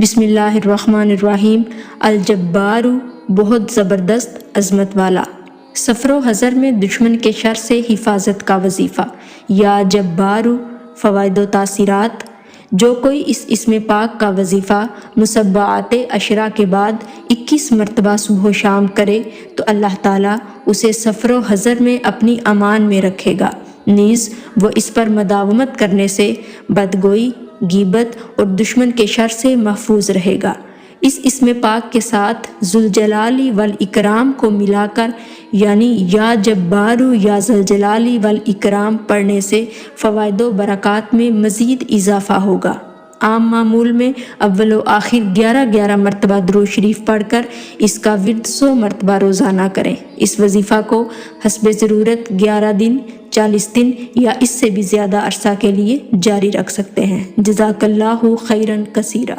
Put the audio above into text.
بسم اللہ الرحمن الرحیم۔ الجبار، بہت زبردست، عظمت والا۔ سفر و حضر میں دشمن کے شر سے حفاظت کا وظیفہ۔ یا جبار، فوائد و تاثیرات۔ جو کوئی اس اسم پاک کا وظیفہ مسبعات عشرہ کے بعد 21 مرتبہ صبح و شام کرے تو اللہ تعالیٰ اسے سفر و حضر میں اپنی امان میں رکھے گا، نیز وہ اس پر مداومت کرنے سے بدگوئی، غیبت اور دشمن کے شر سے محفوظ رہے گا۔ اس اسم پاک کے ساتھ ذوالجلال والاکرام کو ملا کر یعنی یا جبار یا ذوالجلال والاکرام پڑھنے سے فوائد و برکات میں مزید اضافہ ہوگا۔ عام معمول میں اول و آخر 11 مرتبہ درود شریف پڑھ کر اس کا ورد 100 مرتبہ روزانہ کریں۔ اس وظیفہ کو حسب ضرورت 11 دن، 40 دن یا اس سے بھی زیادہ عرصہ کے لیے جاری رکھ سکتے ہیں۔ جزاک اللہ خیرا کثیرا۔